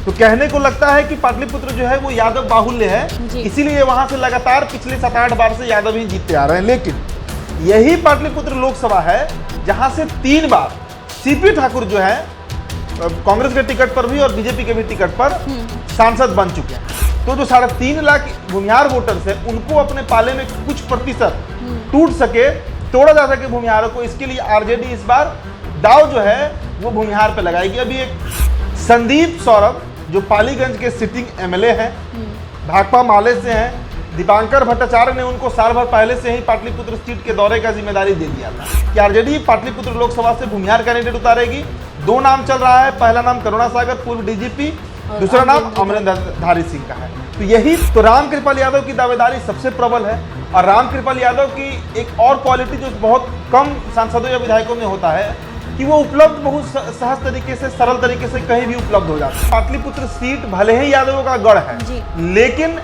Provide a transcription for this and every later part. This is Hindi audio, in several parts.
तो कहने को लगता है कि पाटलिपुत्र जो है वो यादव बाहुल्य है, इसीलिए वहां से लगातार पिछले 7-8 बार से यादव ही जीतते आ रहे हैं। लेकिन यही पाटलिपुत्र लोकसभा है जहां से 3 बार सीपी ठाकुर जो है कांग्रेस के टिकट पर भी और बीजेपी के भी टिकट पर सांसद बन चुके हैं। तो जो 3.5 लाख भूमिहार वोटर्स है उनको अपने पाले में कुछ प्रतिशत टूट सके, तोड़ा जा सके भूमिहारों को, इसके लिए आरजेडी इस बार दाव जो है वो भूमिहार पे लगाएगी। अभी एक संदीप सौरभ जो पालीगंज के सिटिंग एमएलए हैं, भाकपा माले से हैं, दीपांकर भट्टाचार्य ने उनको साल भर पहले से ही पाटलिपुत्र सीट के दौरे का जिम्मेदारी दे दिया था कि आरजेडी पाटलिपुत्र लोकसभा से भूमिहार कैंडिडेट उतारेगी। 2 नाम चल रहा है, पहला नाम करुणा सागर पूर्व डीजीपी, दूसरा नाम अमरेंद्र धारी सिंह का है। तो यही तो रामकृपाल यादव की दावेदारी सबसे प्रबल है। और रामकृपाल यादव की एक और क्वालिटी जो बहुत कम सांसदों या विधायकों में होता है कि वो उपलब्ध बहुत सहज तरीके से, सरल तरीके से कहीं भी उपलब्ध हो जाता है। पाटलिपुत्र सीट भले ही यादवों का गढ़ है, लेकिन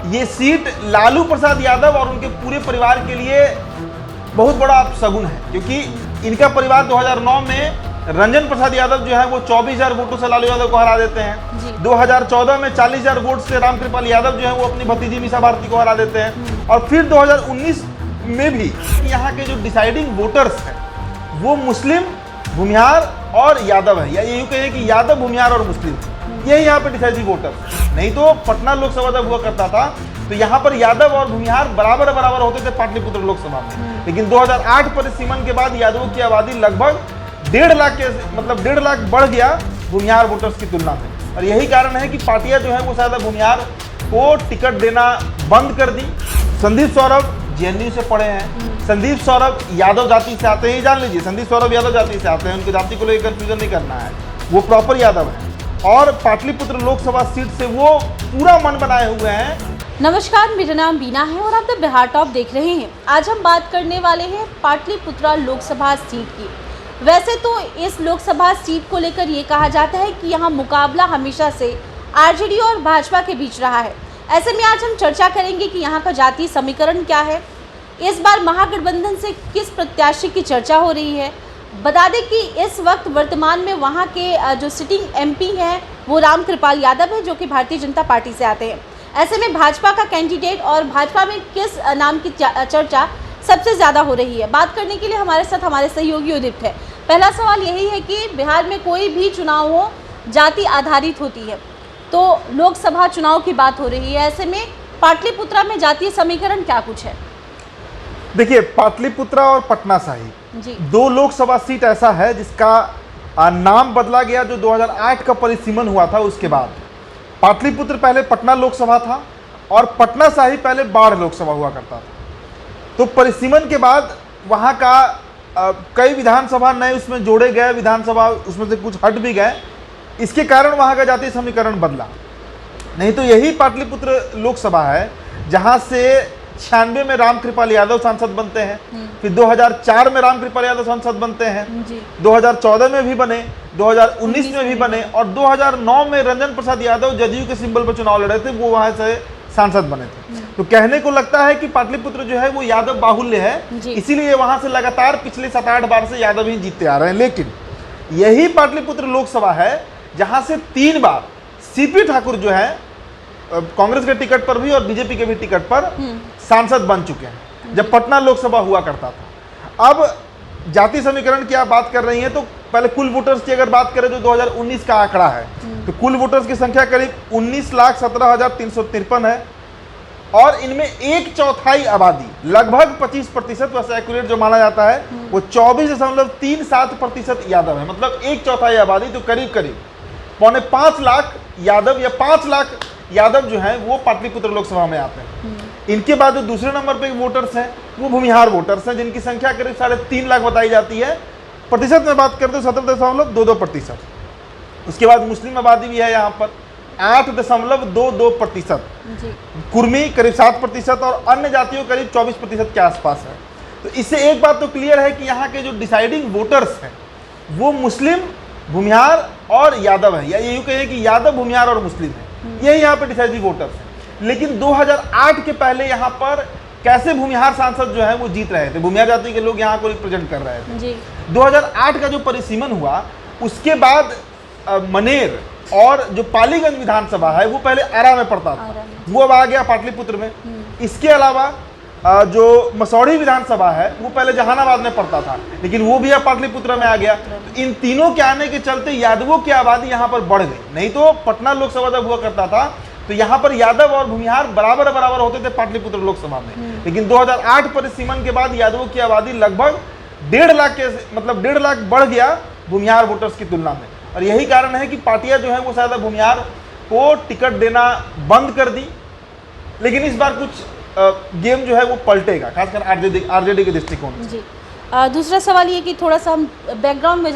ये सीट लालू प्रसाद यादव और उनके पूरे परिवार के लिए बहुत बड़ा शगुन है, क्योंकि इनका परिवार 2009 में रंजन प्रसाद यादव जो है वो 24,000 वोटों से लालू यादव को हरा देते हैं। 2014 में 40,000 वोट से रामकृपाल यादव जो है वो अपनी भतीजी मीसा भारती को हरा देते हैं। और फिर 2019 में भी यहाँ के जो डिसाइडिंग वोटर्स हैं वो मुस्लिम, भूमिहार और यादव है, या यूँ कहें कि यादव, भूमिहार और मुस्लिम, ये यहाँ पे डिसाइडिंग वोटर्स। नहीं तो पटना लोकसभा जब हुआ करता था तो यहाँ पर यादव और भूमिहार बराबर होते थे पाटलिपुत्र लोकसभा में। लेकिन 2008 परिसीमन के बाद यादवों की आबादी लगभग 1.5 लाख के, मतलब 1.5 लाख बढ़ गया भूमिहार वोटर्स की तुलना में। और यही कारण है कि पार्टियां जो है वो शायद भूमिहार को टिकट देना बंद कर दी। संदीप सौरभ जेएनयू से पढ़े हैं, संदीप सौरभ यादव जाति से आते हैं, जान लीजिए संदीप सौरभ यादव जाति से आते हैं, उनकी जाति को लेकर कंफ्यूजन नहीं करना है, वो प्रॉपर यादव है। और पाटलिपुत्र लोकसभा सीट से वो पूरा मन बनाए हुए हैं। नमस्कार, मेरा नाम बीना है और आप द बिहार टॉप देख रहे हैं। आज हम बात करने वाले हैं पाटलिपुत्र लोकसभा सीट की। वैसे तो इस लोकसभा सीट को लेकर ये कहा जाता है कि यहाँ मुकाबला हमेशा से आरजेडी और भाजपा के बीच रहा है। ऐसे में आज हम चर्चा करेंगे कि यहाँ का जातीय समीकरण क्या है, इस बार महागठबंधन से किस प्रत्याशी की चर्चा हो रही है। बता दें कि इस वक्त वर्तमान में वहाँ के जो सिटिंग एमपी हैं वो रामकृपाल यादव है, जो कि भारतीय जनता पार्टी से आते हैं। ऐसे में भाजपा का कैंडिडेट और भाजपा में किस नाम की चर्चा सबसे ज़्यादा हो रही है, बात करने के लिए हमारे साथ हमारे सहयोगी उदित है। पहला सवाल यही है कि बिहार में कोई भी चुनाव हो जाति आधारित होती है, तो लोकसभा चुनाव की बात हो रही है, ऐसे में पाटलिपुत्रा में जातीय समीकरण क्या कुछ है? देखिए, पाटलिपुत्रा और पटना साहिब 2 लोकसभा सीट ऐसा है जिसका नाम बदला गया जो 2008 का परिसीमन हुआ था। उसके बाद पाटलिपुत्र पहले पटना लोकसभा था और पटना साहिब पहले बाढ़ लोकसभा हुआ करता था। तो परिसीमन के बाद वहाँ का कई विधानसभा नए उसमें जोड़े गए, विधानसभा उसमें से कुछ हट भी गए, इसके कारण वहाँ का जातीय समीकरण बदला। नहीं तो यही पाटलिपुत्र लोकसभा है जहाँ से 96 में रामकृपाल यादव सांसद बनते हैं, फिर 2004 में रामकृपाल यादव सांसद बनते हैं, 2014 में भी बने, 2019 में भी बने और 2009 में रंजन प्रसाद यादव जदयू के सिंबल पर चुनाव लड़े थे, वो वहाँ से सांसद बने थे। तो कहने को लगता है कि पाटलिपुत्र जो है वो यादव बाहुल्य है, इसीलिए वहाँ से लगातार पिछले 7-8 बार से यादव ही जीतते आ रहे हैं। लेकिन यही पाटलिपुत्र लोकसभा है जहाँ से 3 बार सीपी ठाकुर जो है कांग्रेस के टिकट पर भी और बीजेपी के भी टिकट पर सांसद बन चुके हैं, जब पटना लोकसभा हुआ करता था। अब जाति समीकरण की आप बात कर रही हैं, तो पहले कुल वोटर्स की अगर बात करें जो 2019 का आंकड़ा है, तो कुल वोटर्स की संख्या करीब 19,17,353 है और इनमें 1/4 आबादी लगभग 25%, वैसे एक्यूरेट जो माना जाता है वो 24.37% यादव है। मतलब 1/4 आबादी, तो करीब 5.25 लाख यादव या 5 लाख यादव जो हैं वो पाटलिपुत्र लोकसभा में आते हैं। इनके बाद जो दूसरे नंबर पे वोटर्स हैं वो भूमिहार वोटर्स हैं, जिनकी संख्या करीब 3.5 लाख बताई जाती है। प्रतिशत में बात करते हैं 17.22%। उसके बाद मुस्लिम आबादी भी है यहाँ पर 8.22%, कुर्मी करीब 7% और अन्य जातियों करीब 24% के आसपास है। तो इससे एक बात तो क्लियर है कि यहाँ के जो डिसाइडिंग वोटर्स हैं वो मुस्लिम, भूमिहार और यादव है, या यूँ कहें कि यादव, भूमिहार और मुस्लिम है, यही यहाँ पे डिसाइडिंग वोटर्स हैं। लेकिन 2008 के पहले यहाँ पर कैसे भूमिहार सांसद जो है वो जीत रहे थे, भूमिहार जाति के लोग यहाँ को रिप्रेजेंट कर रहे थे। 2008 का जो परिसीमन हुआ उसके बाद मनेर और जो पालीगंज विधानसभा है वो पहले आरा में पड़ता था, वो अब आ गया पाटलिपुत्र में। इसके अलावा जो मसौढ़ी विधानसभा है वो पहले जहानाबाद में पड़ता था, लेकिन वो भी अब पाटलिपुत्र में आ गया। तो इन तीनों के आने के चलते यादवों की आबादी यहाँ पर बढ़ गई। नहीं तो पटना लोकसभा जब हुआ करता था तो यहाँ पर यादव और भूमिहार बराबर बराबर होते थे पाटलिपुत्र लोकसभा में, लेकिन 2008 परिसीमन के बाद यादवों की आबादी लगभग 1.5 लाख के, मतलब 1.5 लाख बढ़ गया भूमिहार वोटर्स की तुलना में। और यही कारण है कि पार्टियां जो है वो शायद भूमिहार को टिकट देना बंद कर दी, लेकिन इस बार कुछ गेम जो है वो पलटेगा, खासकर आरजेडी के दृष्टिकोण से। दूसरा सवाल ये कि थोड़ा सा हम बैकग्राउंड में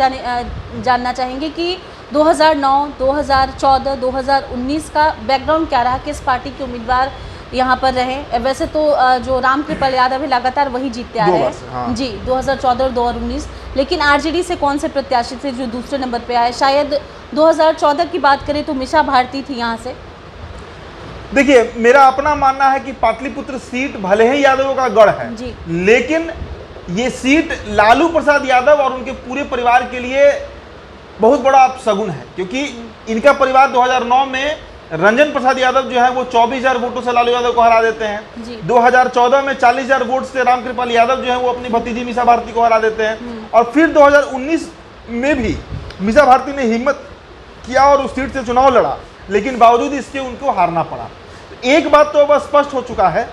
जानना चाहेंगे कि 2009, 2014, 2019 का बैकग्राउंड क्या रहा, किस पार्टी के उम्मीदवार यहाँ पर रहे। वैसे तो जो रामकृपाल यादव है लगातार वही जीतते आ रहे हैं। हाँ। जी, 2014 और 2019, लेकिन आरजेडी से कौन से प्रत्याशी थे जो दूसरे नंबर पे आए? शायद 2014 की बात करें तो मीसा भारती थी यहाँ से। देखिए, मेरा अपना मानना है कि पाटलिपुत्र सीट भले ही यादवों का गढ़ है, लेकिन ये सीट लालू प्रसाद यादव और उनके पूरे परिवार के लिए बहुत बड़ा अपशगुन है, क्योंकि इनका परिवार 2009 में रंजन प्रसाद यादव जो है वो 24,000 वोटों से लालू यादव को हरा देते हैं। 2014 में 40,000 वोट से रामकृपाल यादव जो है वो अपनी भतीजी मीसा भारती को हरा देते हैं, और फिर 2019 में भी मीसा भारती ने हिम्मत किया और उस सीट से चुनाव लड़ा, लेकिन बावजूद इसके उनको हारना पड़ा। एक बात तो अब स्पष्ट हो चुका है,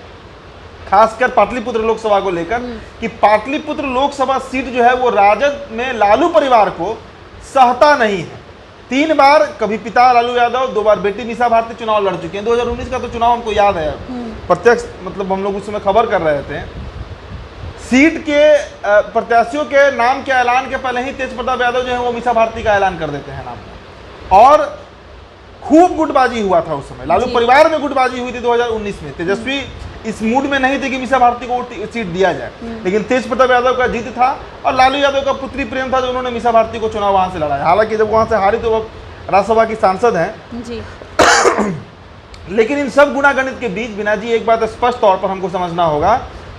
खासकर पाटलिपुत्र लोकसभा को लेकर, कि पाटलिपुत्र लोकसभा सीट जो है वो राजद में लालू परिवार को सहता नहीं है। 3 बार, कभी पिता लालू यादव, 2 बार बेटी मीसा भारती चुनाव लड़ चुके हैं। 2019 का तो चुनाव हमको याद है, प्रत्यक्ष, मतलब हम लोग उस समय खबर कर रहे थे। सीट के प्रत्याशियों के नाम के ऐलान के पहले ही तेज प्रताप यादव जो है वो मीसा भारती का ऐलान कर देते हैं नाम, और खूब गुटबाजी हुआ था उस समय। लालू परिवार में गुटबाजी हुई थी 2019 में। तेजस्वी इस मूड में नहीं थे कि मीसा भारती को सीट दिया जाए, लेकिन तेज प्रताप यादव का जीत था और लालू यादव का पुत्री प्रेम था जो उन्होंने मीसा भारती को चुनाव वहां से लड़ाया। हालांकि जब वहां से हारी तो वो राज्यसभा की सांसद हैं जी। लेकिन इन सब गुणागणित के बीच बिना जी एक बात स्पष्ट तौर पर हमको समझना होगा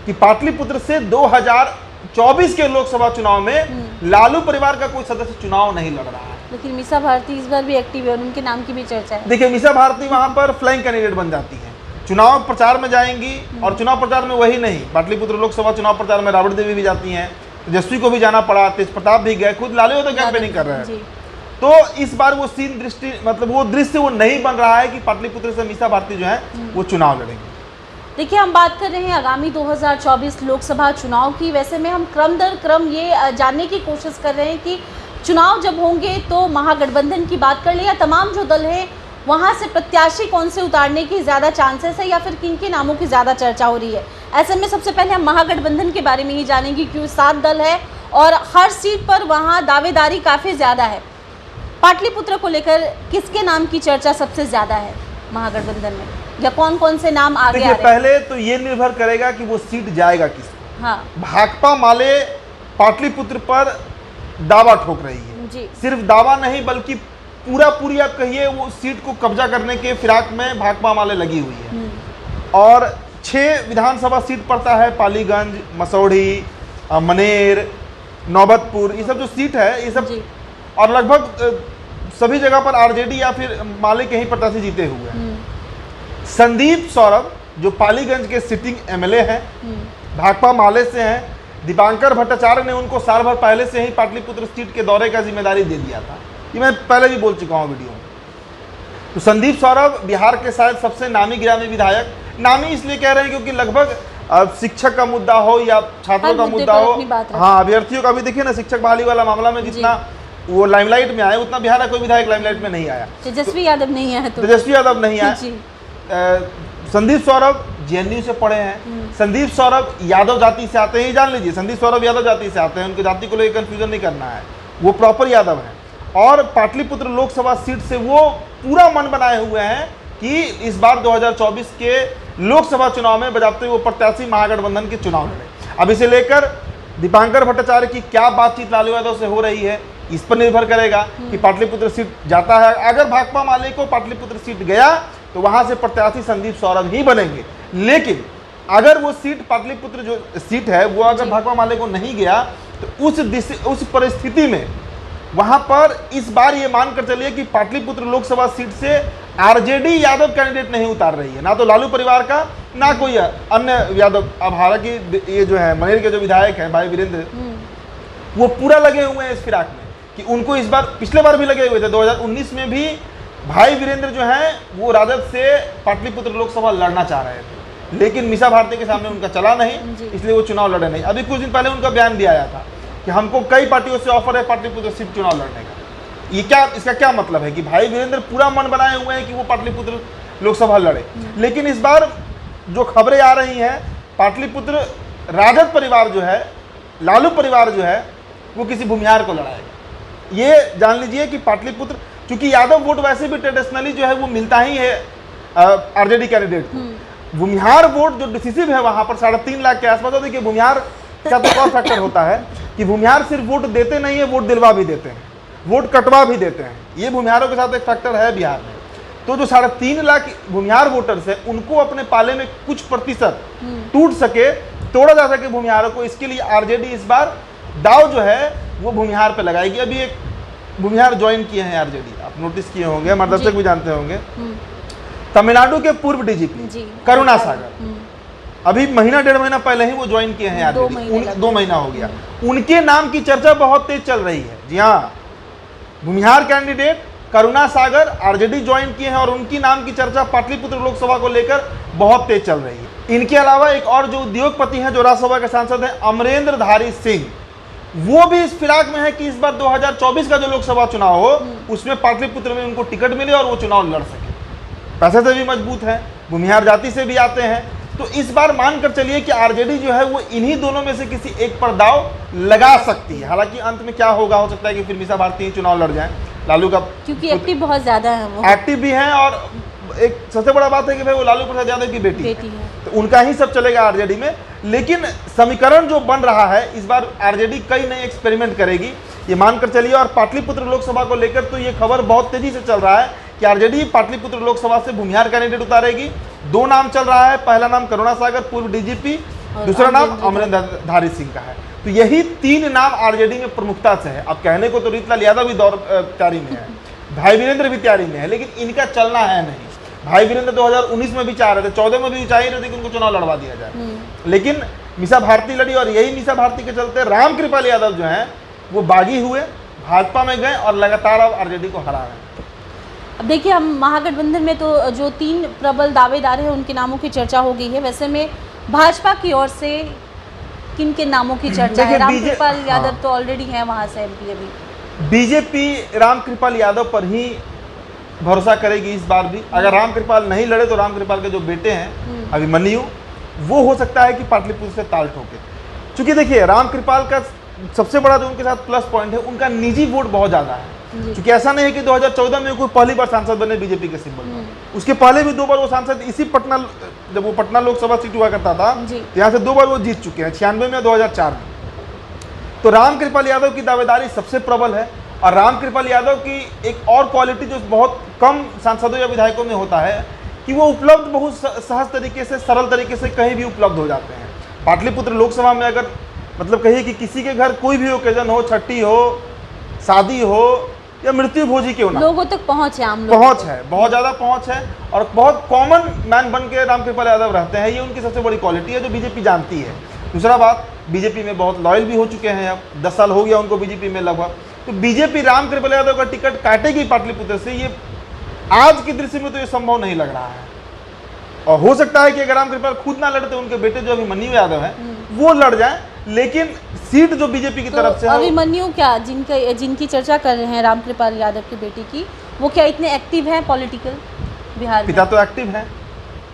कि पाटलिपुत्र से 2024 के लोकसभा चुनाव में लालू परिवार का कोई सदस्य चुनाव नहीं लड़ रहा है। लेकिन मीसा भारती इस बार भी एक्टिव है और उनके नाम की भी चर्चा है। देखिए, मीसा भारती वहां पर फ्लाइंग कैंडिडेट बन जाती है, चुनाव प्रचार में जाएंगी, और चुनाव प्रचार में वही नहीं, पाटलिपुत्र लोकसभा चुनाव प्रचार में राबड़ी देवी भी जाती हैं, तेजस्वी को भी जाना पड़ा, तेज प्रताप भी गए, खुद लालू यादव कैंपेनिंग कर रहे हैं। तो इस बार वो सीन दृष्टि, मतलब वो दृश्य वो नहीं बन रहा है कि पाटलिपुत्र से मीसा भारती जो है वो चुनाव लड़ेंगे। देखिए, हम बात कर रहे हैं आगामी 2024 लोकसभा चुनाव की। वैसे में हम क्रम दर क्रम ये जानने की कोशिश कर रहे हैं कि चुनाव जब होंगे तो महागठबंधन की बात कर ले, या तमाम जो दल हैं वहाँ से प्रत्याशी कौन से उतारने की ज़्यादा चांसेस है, या फिर किन के नामों की ज़्यादा चर्चा हो रही है। ऐसे में सबसे पहले हम महागठबंधन के बारे में ही जानेंगे, क्योंकि 7 दल है और हर सीट पर वहाँ दावेदारी काफ़ी ज़्यादा है। पाटलिपुत्र को लेकर किसके नाम की चर्चा सबसे ज़्यादा है महागठबंधन में, या कौन कौन से नाम आगे आ रहे हैं? पहले तो ये निर्भर करेगा कि वो सीट जाएगा किसको। हाँ, भाकपा माले पाटलिपुत्र पर दावा ठोक रही है जी। सिर्फ दावा नहीं बल्कि पूरी आप कहिए वो सीट को कब्जा करने के फिराक में भाकपा माले लगी हुई है। और 6 विधानसभा सीट पड़ता है, पालीगंज, मसौढ़ी, मनेर, नौबतपुर, ये सब जो सीट है ये सब, और लगभग सभी जगह पर आरजेडी या फिर माले के ही प्रत्याशी जीते हुए हैं। संदीप सौरभ जो पालीगंज के सिटिंग एमएलए हैं, भाकपा माले से हैं, दीपांकर भट्टाचार्य ने उनको साल भर पहले से ही पाटलिपुत्र सीट के दौरे का जिम्मेदारी दे दिया था, ये मैं पहले भी बोल चुका हूँ वीडियो में। तो संदीप सौरभ बिहार के शायद सबसे नामी गिरामी विधायक, नामी इसलिए कह रहे हैं क्योंकि लगभग शिक्षक का मुद्दा हो या छात्रों का मुद्दा हो, हाँ अभ्यर्थियों का भी देखिए ना, शिक्षक बहाली वाला मामला में जितना वो लाइमलाइट में आया उतना बिहार का कोई विधायक लाइमलाइट में नहीं आया। तेजस्वी यादव नहीं आया, तेजस्वी यादव नहीं आया। संदीप सौरभ जेएनयू से पढ़े हैं, संदीप सौरभ यादव जाति से आते हैं, जान लीजिए संदीप सौरभ यादव जाति से आते हैं, उनकी जाति को लेकर कंफ्यूजन नहीं करना है, वो प्रॉपर यादव हैं। और पाटलिपुत्र लोकसभा सीट से वो पूरा मन बनाए हुए हैं कि इस बार 2024 के लोकसभा चुनाव में बजाते हुए प्रत्याशी महागठबंधन के चुनाव लड़े। अब इसे लेकर दीपांकर भट्टाचार्य की क्या बातचीत लालू यादव से हो रही है इस पर निर्भर करेगा कि पाटलिपुत्र सीट जाता है। अगर भाकपा माले को पाटलिपुत्र सीट गया तो वहां से प्रत्याशी संदीप सौरभ ही बनेंगे, लेकिन अगर वो सीट पाटलिपुत्र जो सीट है वो अगर भाकपा माले को नहीं गया तो उस परिस्थिति में वहां पर इस बार ये मानकर चलिए कि पाटलिपुत्र लोकसभा सीट से आरजेडी यादव कैंडिडेट नहीं उतार रही है, ना तो लालू परिवार का ना कोई अन्य यादव। अब हालांकि ये जो है मनेर के जो विधायक हैं भाई वीरेंद्र, वो पूरा लगे हुए हैं इस फिराक में कि उनको इस बार, पिछले बार भी लगे हुए थे, 2019 में भी भाई वीरेंद्र जो हैं वो राजद से पाटलिपुत्र लोकसभा लड़ना चाह रहे थे, लेकिन मीसा भारती के सामने उनका चला नहीं, इसलिए वो चुनाव लड़े नहीं। अभी कुछ दिन पहले उनका बयान भी आया था कि हमको कई पार्टियों से ऑफर है पाटलिपुत्र सीट चुनाव लड़ने का। ये क्या, इसका क्या मतलब है कि भाई वीरेंद्र पूरा मन बनाए हुए हैं कि वो पाटलिपुत्र लोकसभा लड़े, लेकिन इस बार जो खबरें आ रही हैं पाटलिपुत्र राजद परिवार जो है, लालू परिवार जो है, वो किसी भूमिहार को लड़ाएगा। ये जान लीजिए कि पाटलिपुत्र, चूंकि यादव वोट वैसे भी ट्रेडिशनली जो है वो मिलता ही है आरजेडी कैंडिडेट को, भूमिहार वोट जो डिसिसिव है वहां पर 3.5 लाख के आसपास। देखिए भूमिहार का तो और फैक्टर होता है कि भूमिहार सिर्फ वोट देते नहीं है, वोट दिलवा भी देते हैं, वोट कटवा भी देते हैं। ये भूमिहारों के साथ एक फैक्टर है बिहार में। तो जो 3.5 लाख भूमिहार वोटर्स है, उनको अपने पाले में कुछ प्रतिशत टूट सके, तोड़ा जा सके भूमिहारों को, इसके लिए आरजेडी इस बार दाव जो है वो भूमिहार पे लगाएगी। अभी एक भूमिहार ज्वाइन किए हैं आरजेडी, आप नोटिस किए होंगे, हमारे दर्शक भी जानते होंगे, तमिलनाडु के पूर्व डीजीपी करुणा सागर, अभी महीना 1.5 महीना पहले ही वो ज्वाइन किए हैं आरजेडी, 2 महीना हो गया। उनके नाम की चर्चा बहुत तेज चल रही है। जी हाँ, भूमिहार कैंडिडेट करुणा सागर आरजेडी ज्वाइन किए हैं और उनकी नाम की चर्चा पाटलिपुत्र लोकसभा को लेकर बहुत तेज चल रही है। इनके अलावा एक और जो उद्योगपति हैं, जो राज्यसभा के सांसद हैं, अमरेंद्र धारी सिंह, वो भी इस फिराक में है कि इस बार 2024 का जो लोकसभा चुनाव हो उसमें पाटलिपुत्र में उनको टिकट मिले और वो चुनाव लड़ सके। पैसे से भी मजबूत है, भूमिहार जाति से भी आते हैं, तो इस बार मानकर चलिए कि आरजेडी जो है वो इन्हीं दोनों में से किसी एक पर दाव लगा सकती है। हालांकि अंत में क्या होगा, हो सकता है कि फिर मीसा भारती चुनाव लड़ जाए, लालू का, क्योंकि एक्टिव बहुत ज्यादा है, वो एक्टिव भी हैं, और एक सबसे बड़ा बात है कि भाई वो लालू प्रसाद यादव की बेटी है, तो उनका ही सब चलेगा आरजेडी में। लेकिन समीकरण जो बन रहा है, इस बार आरजेडी कई नए एक्सपेरिमेंट करेगी, ये मानकर चलिए। और पाटलिपुत्र लोकसभा को लेकर तो ये खबर बहुत तेजी से चल रहा है कि आरजेडी पाटलिपुत्र लोकसभा से भूमिहार कैंडिडेट उतारेगी। 2 नाम चल रहा है, पहला नाम करुणा सागर पूर्व डीजीपी, दूसरा नाम अमरेंद्र धारी सिंह का है। तो यही 3 नाम आरजेडी में प्रमुखता से है। अब कहने को तो रीतलाल यादव भी दौर तैयारी में है, भाई वीरेंद्र भी तैयारी में है, लेकिन इनका चलना है नहीं। भाई वीरेंद्र 2019 में भी चाह रहे थे, 14 में भी चाह ही रहे थे कि उनको चुनाव लड़वा दिया जाए, लेकिन मीसा भारती लड़ी, और यही मीसा भारती के चलते रामकृपाल यादव जो हैं वो बागी हुए, भाजपा में गए और लगातार अब आरजेडी को हरा रहे हैं। अब देखिए, हम महागठबंधन में तो जो 3 प्रबल दावेदार हैं उनके नामों की चर्चा हो गई है। वैसे में भाजपा की ओर से किन किन नामों की चर्चा है? रामकृपाल यादव तो ऑलरेडी हैं वहां से एमपी। अभी बीजेपी रामकृपाल यादव पर ही भरोसा करेगी इस बार भी। अगर रामकृपाल नहीं लड़े तो रामकृपाल के जो बेटे हैं अभिमन्यु, वो हो सकता है कि पाटलिपुत्र से ताल ठोके। क्योंकि देखिए रामकृपाल का सबसे बड़ा जो उनके साथ प्लस पॉइंट है, उनका निजी वोट बहुत ज़्यादा है। क्योंकि ऐसा नहीं है कि 2014 में कोई पहली बार सांसद बने बीजेपी के सिंबल में, उसके पहले भी 2 बार वो सांसद इसी पटना, जब वो पटना लोकसभा सीट हुआ करता था, यहाँ से 2 बार वो जीत चुके हैं, 96 में, 2004 में। तो रामकृपाल यादव की दावेदारी सबसे प्रबल है। और रामकृपाल यादव की एक और क्वालिटी जो बहुत कम सांसदों या विधायकों में होता है कि वो उपलब्ध बहुत सहज तरीके से, सरल तरीके से कहीं भी उपलब्ध हो जाते हैं। पाटलिपुत्र लोकसभा में अगर मतलब कहिए कि किसी के घर कोई भी ओकेजन हो, छठी हो, शादी हो या मृत्यु भोजी क्यों ना, लोगों तक पहुंच है, आम पहुंच है, बहुत ज़्यादा पहुंच है, और बहुत कॉमन मैन बन के रामकृपाल यादव रहते हैं। ये उनकी सबसे बड़ी क्वालिटी है जो बीजेपी जानती है। दूसरा बात, बीजेपी में बहुत लॉयल भी हो चुके हैं, अब 10 साल हो गया उनको बीजेपी में लगभग। तो बीजेपी रामकृपाल यादव का टिकट काटेगी पाटलिपुत्र से, ये आज की दृष्टि में तो ये संभव नहीं लग रहा है। और हो सकता है कि अगर रामकृपाल खुद ना लड़ते, उनके बेटे जो अभिमन्यु यादव हैं वो लड़ जाएं, लेकिन सीट जो बीजेपी की तरफ से है, अभिमन्यु क्या, जिनकी चर्चा कर रहे हैं रामकृपाल यादव की बेटी की, वो क्या इतने एक्टिव हैं पॉलिटिकल बिहार में? पिता तो एक्टिव है,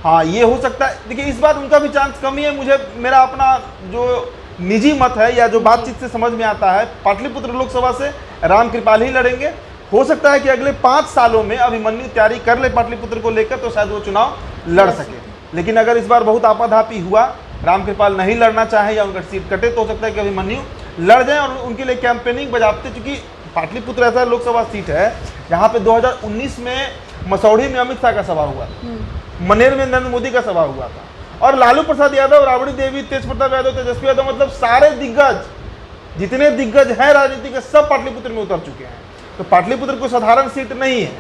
हाँ, ये हो सकता है। देखिए इस बार उनका भी चांस कम ही है। मुझे मेरा अपना जो निजी मत है या जो बातचीत से समझ में आता है, पाटलिपुत्र लोकसभा से रामकृपाल ही लड़ेंगे। हो सकता है कि अगले 5 सालों में अभिमन्यु तैयारी कर ले पाटलिपुत्र को लेकर, तो शायद वो चुनाव लड़ सके। लेकिन अगर इस बार बहुत आपाधापी हुआ, रामकृपाल नहीं लड़ना चाहे या उनका सीट कटे, तो हो सकता है कि अभिमन्यु लड़ जाए और उनके लिए कैंपेनिंग बजाते। चूंकि पाटलिपुत्र ऐसा लोकसभा सीट है जहाँ पे 2019 में मसौढ़ी में अमित शाह का सभा हुआ था, मनेर में नरेंद्र मोदी का सभा हुआ था, और लालू प्रसाद यादव, राबड़ी देवी, तेज प्रताप यादव, तेजस्वी यादव, मतलब सारे दिग्गज जितने दिग्गज हैं राजनीति के सब पाटलिपुत्र में उतर चुके हैं। तो पाटलिपुत्र कोई साधारण सीट नहीं है।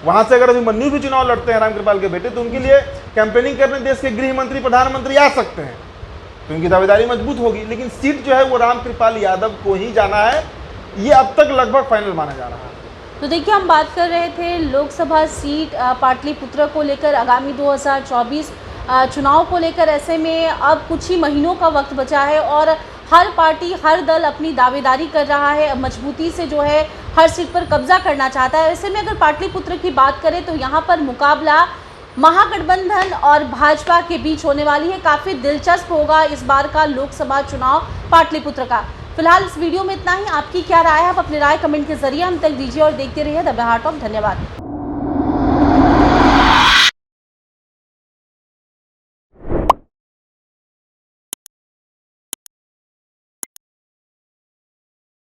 वहां से अगर अभिमन्यु भी चुनाव लड़ते हैं रामकृपाल के बेटे, तो उनके लिए कैंपेनिंग करने देश के गृह मंत्री प्रधानमंत्री आ सकते हैं, तो उनकी दावेदारी मजबूत होगी। लेकिन सीट जो है वो रामकृपाल यादव को ही जाना है, ये अब तक लगभग फाइनल माना जा रहा है। तो देखिए, हम बात कर रहे थे लोकसभा सीट पाटलिपुत्र को लेकर आगामी 2024 चुनाव को लेकर। ऐसे में अब कुछ ही महीनों का वक्त बचा है और हर पार्टी, हर दल अपनी दावेदारी कर रहा है, मजबूती से जो है हर सीट पर कब्जा करना चाहता है। ऐसे में अगर पाटलिपुत्र की बात करें तो यहाँ पर मुकाबला महागठबंधन और भाजपा के बीच होने वाली है। काफ़ी दिलचस्प होगा इस बार का लोकसभा चुनाव पाटलिपुत्र का। फिलहाल इस वीडियो में इतना ही। आपकी क्या राय है? आप अपनी राय कमेंट के जरिए हम तक दीजिए और देखते रहिए द बिहार टॉक। धन्यवाद।